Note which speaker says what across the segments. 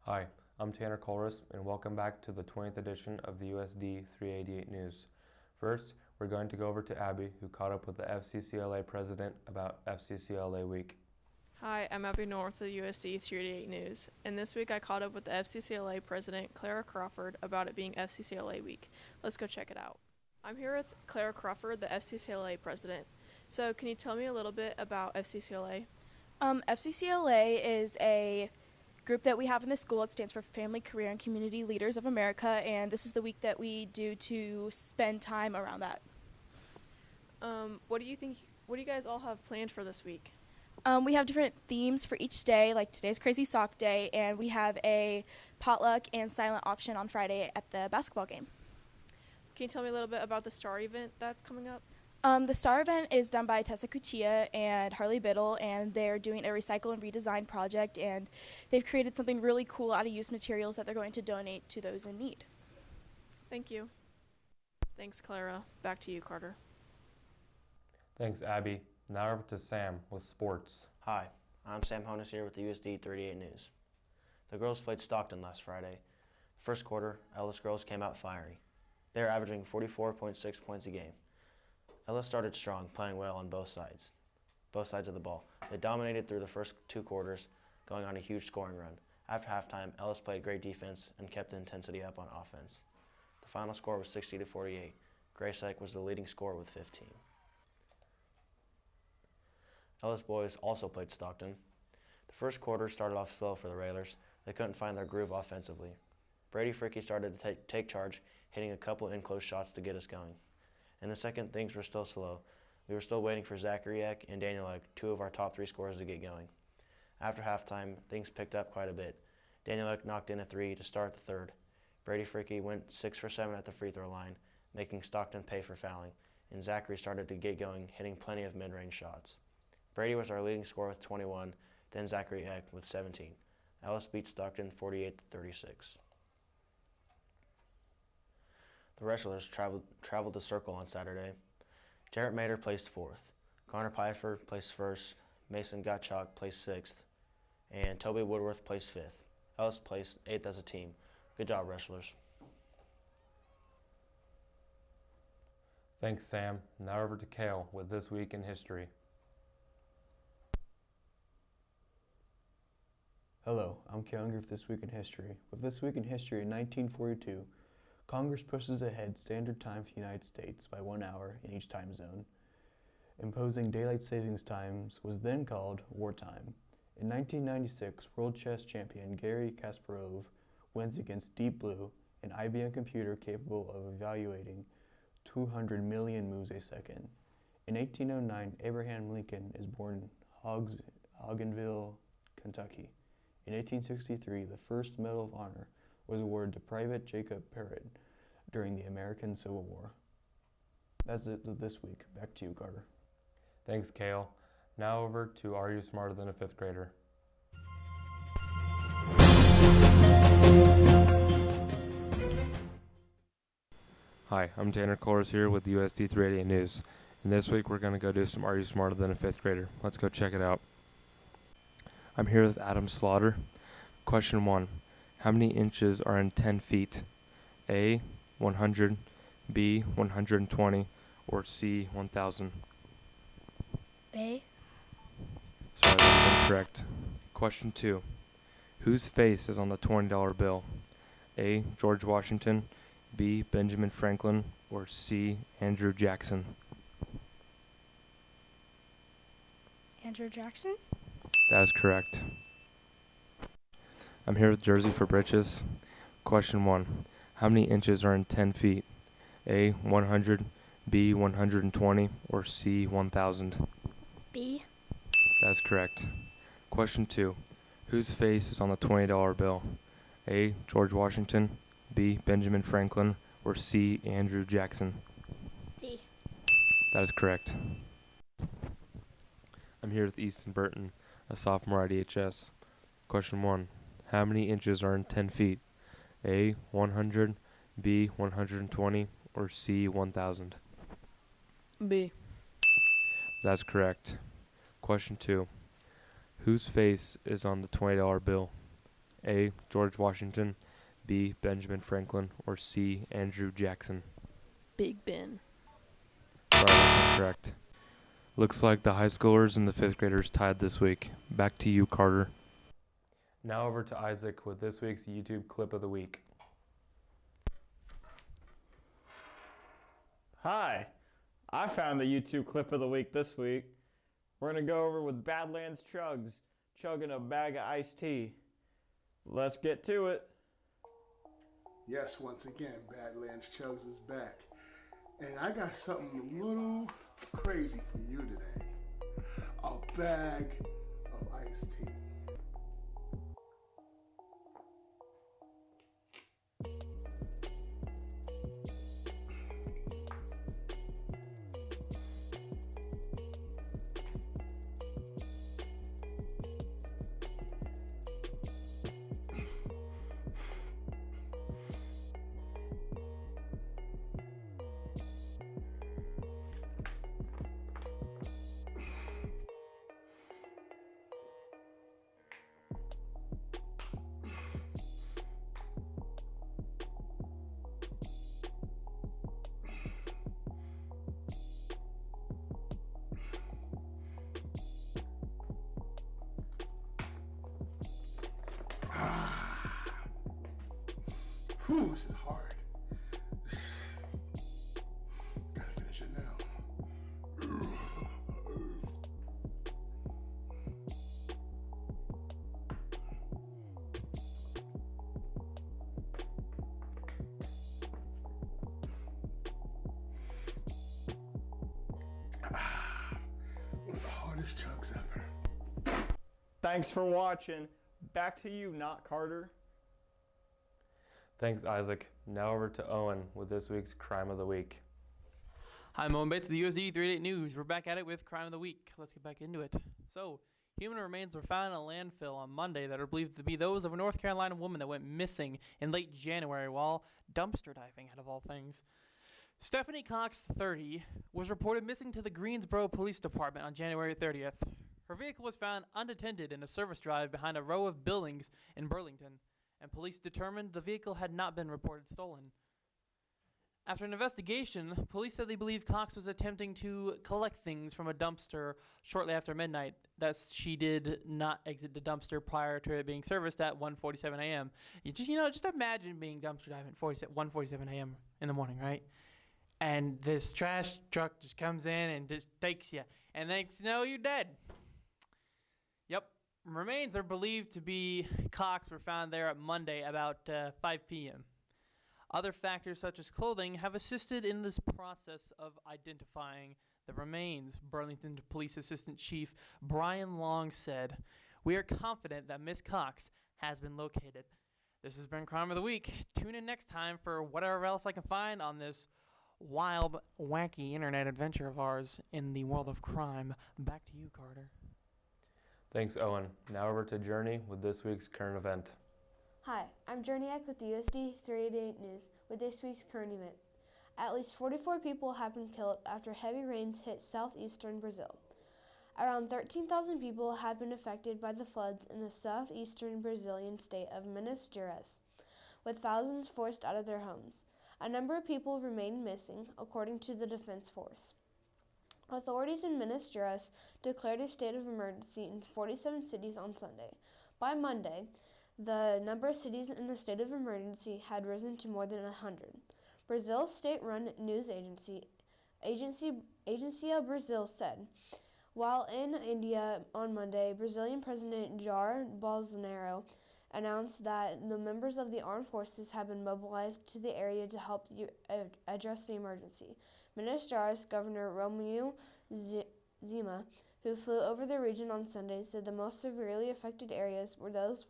Speaker 1: Hi, I'm Tanner Colris, and welcome back to the 20th edition of the USD388 News. First, we're going to go over to Abby, who caught up with the FCCLA president about FCCLA week.
Speaker 2: Hi, I'm Abby North of the USD388 News, and this week I caught up with the FCCLA president, Clara Crawford, about it being FCCLA week. Let's go check it out. I'm here with Clara Crawford, the FCCLA president. So can you tell me a little bit about FCCLA?
Speaker 3: FCCLA is a group that we have in the school. It stands for Family, Career, and Community Leaders of America, and this is the week that we do to spend time around that.
Speaker 2: What do you guys all have planned for this week?
Speaker 3: We have different themes for each day, like today's Crazy Sock Day, and we have a potluck and silent auction on Friday at the basketball game.
Speaker 2: Can you tell me a little bit about the STAR event that's coming up?
Speaker 3: The STAR event is done by Tessa Cuccia and Harley Biddle, and they're doing a recycle and redesign project, and they've created something really cool out of used materials that they're going to donate to those in need.
Speaker 2: Thank you. Thanks, Clara. Back to you, Carter.
Speaker 1: Thanks, Abby. Now over to Sam with sports.
Speaker 4: Hi, I'm Sam Honus here with the USD388 News. The girls played Stockton last Friday. The first quarter, Ellis girls came out fiery. They are averaging 44.6 points a game. Ellis started strong, playing well on both sides of the ball. They dominated through the first two quarters, going on a huge scoring run. After halftime, Ellis played great defense and kept the intensity up on offense. The final score was 60-48. Grace Eck was the leading scorer with 15. Ellis boys also played Stockton. The first quarter started off slow for the Railers. They couldn't find their groove offensively. Brady Fricky started to take charge, hitting a couple in-close shots to get us going. In the second, things were still slow. We were still waiting for Zachary Eck and Daniel Eck, two of our top three scorers, to get going. After halftime, things picked up quite a bit. Daniel Eck knocked in a three to start the third. Brady Fricky went 6 for 7 at the free throw line, making Stockton pay for fouling, and Zachary started to get going, hitting plenty of mid-range shots. Brady was our leading scorer with 21, then Zachary Eck with 17. Ellis beat Stockton 48-36. The wrestlers traveled the circle on Saturday. Jarrett Mader placed 4th. Connor Pfeiffer placed 1st. Mason Gottschalk placed 6th. And Toby Woodworth placed 5th. Ellis placed 8th as a team. Good job, wrestlers.
Speaker 1: Thanks, Sam. Now over to Kale with This Week in History.
Speaker 5: Hello, I'm Kale with This Week in History. With This Week in History in 1942, Congress pushes ahead standard time for the United States by 1 hour in each time zone. Imposing daylight savings times was then called wartime. In 1996, world chess champion Garry Kasparov wins against Deep Blue, an IBM computer capable of evaluating 200 million moves a second. In 1809, Abraham Lincoln is born in Hogganville, Kentucky. In 1863, the first Medal of Honor was awarded to Private Jacob Parrott during the American Civil War. That's it this week. Back to you, Carter.
Speaker 1: Thanks, Kale. Now over to Are You Smarter Than a Fifth Grader? Hi, I'm Tanner Colris here with USD388 News. And this week we're going to go do some Are You Smarter Than a Fifth Grader? Let's go check it out. I'm here with Adam Slaughter. Question 1. How many inches are in 10 feet? A, 100, B, 120, or C, 1,000?
Speaker 3: A.
Speaker 1: Sorry, that's incorrect. Question 2. Whose face is on the $20 bill? A, George Washington, B, Benjamin Franklin, or C, Andrew Jackson?
Speaker 3: Andrew Jackson.
Speaker 1: That is correct. I'm here with Jersey for Britches. Question 1. How many inches are in 10 feet? A, 100, B, 120, or C, 1,000?
Speaker 3: B.
Speaker 1: That is correct. Question 2. Whose face is on the $20 bill? A, George Washington, B, Benjamin Franklin, or C, Andrew Jackson?
Speaker 3: C.
Speaker 1: That is correct. I'm here with Easton Burton, a sophomore at EHS. Question 1. How many inches are in 10 feet? A, 100, B, 120, or C, 1,000?
Speaker 2: B.
Speaker 1: That's correct. Question 2. Whose face is on the $20 bill? A. George Washington, B. Benjamin Franklin, or C. Andrew Jackson?
Speaker 2: Big Ben.
Speaker 1: Right answer correct. Looks like the high schoolers and the fifth graders tied this week. Back to you, Carter. Now over to Isaac with this week's YouTube clip of the week.
Speaker 6: Hi, I found the YouTube clip of the week this week. We're going to go over with Badlands Chugs chugging a bag of iced tea. Let's get to it.
Speaker 7: Yes, once again, Badlands Chugs is back. And I got something a little crazy for you today. A bag of iced tea. Whew, this is hard. Gotta finish it now. One of the hardest chugs ever.
Speaker 6: Thanks for watching. Back to you, not Carter.
Speaker 1: Thanks, Isaac. Now over to Owen with this week's Crime of the Week.
Speaker 8: Hi, I'm Owen Bates of the USD388 News. We're back at it with Crime of the Week. Let's get back into it. So, human remains were found in a landfill on Monday that are believed to be those of a North Carolina woman that went missing in late January while dumpster diving, out of all things. Stephanie Cox, 30, was reported missing to the Greensboro Police Department on January 30th. Her vehicle was found unattended in a service drive behind a row of buildings in Burlington, and police determined the vehicle had not been reported stolen. After an investigation, police said they believe Cox was attempting to collect things from a dumpster shortly after midnight, that she did not exit the dumpster prior to it being serviced at 1:47 a.m. Just imagine being dumpster diving at 1:47 a.m. in the morning, right? And this trash truck just comes in and just takes you, and next you know, you're dead. Yep. Remains are believed to be Cox were found there at Monday about 5 p.m. Other factors such as clothing have assisted in this process of identifying the remains. Burlington Police Assistant Chief Brian Long said, "We are confident that Miss Cox has been located." This has been Crime of the Week. Tune in next time for whatever else I can find on this wild, wacky internet adventure of ours in the world of crime. Back to you, Carter.
Speaker 1: Thanks, Owen. Now over to Journey with this week's current event.
Speaker 9: Hi, I'm Journeyak with the USD388 News with this week's current event. At least 44 people have been killed after heavy rains hit southeastern Brazil. Around 13,000 people have been affected by the floods in the southeastern Brazilian state of Minas Gerais, with thousands forced out of their homes. A number of people remain missing, according to the Defense Force. Authorities in Minas Gerais declared a state of emergency in 47 cities on Sunday. By Monday, the number of cities in the state of emergency had risen to more than 100. Brazil's state-run news Agência Brasil said, while in India on Monday, Brazilian President Jair Bolsonaro announced that the members of the armed forces have been mobilized to the area to help address the emergency. Minas Gerais Governor Romeu Zema, who flew over the region on Sunday, said the most severely affected areas were those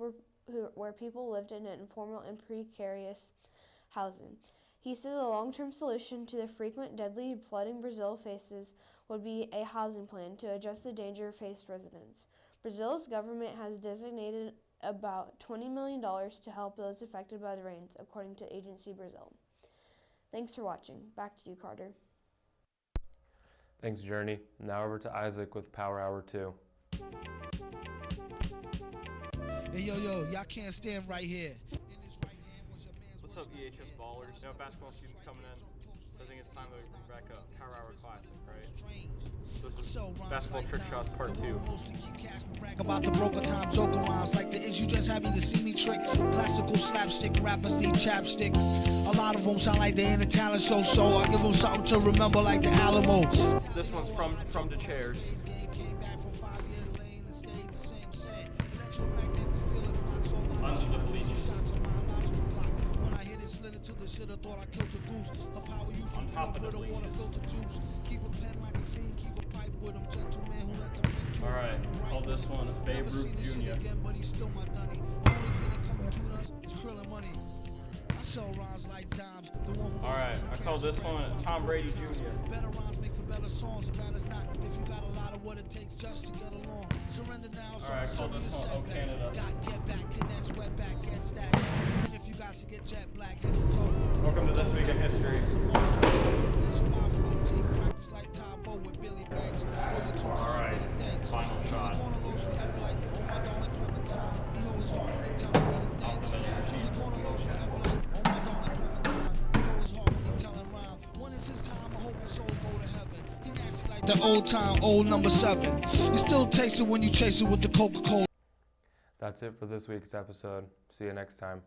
Speaker 9: where people lived in informal and precarious housing. He said the long-term solution to the frequent deadly flooding Brazil faces would be a housing plan to address the danger faced residents. Brazil's government has designated about $20 million to help those affected by the rains, according to Agência Brasil. Thanks for watching. Back to you, Carter.
Speaker 1: Thanks, Journey. Now over to Isaac with Power Hour 2.
Speaker 10: Hey, yo, y'all can't stand right here.
Speaker 6: What's up, EHS ballers? You know, basketball season's coming in, so I think it's time that we bring back a Power Hour Classic, right? So this is Basketball Trick Shots Part 2.
Speaker 10: Brag about the broker time, joker rhymes like the is you just happy to see me trick. Classical slapstick, rappers need chapstick. A lot of them sound like they in a talent show, so I give them something to remember like the Alamo.
Speaker 6: This one's from the chairs. Under the bleachers. On top of the bleachers. Alright, call this one Babe Ruth Jr. Alright, I call this one Tom Brady Jr. Alright, I call this one Oh Canada. Welcome to This Week in History. Alright, final shot.
Speaker 10: The old time, old number 7. You still taste it when you chase it with the Coca-Cola.
Speaker 1: That's it for this week's episode. See you next time.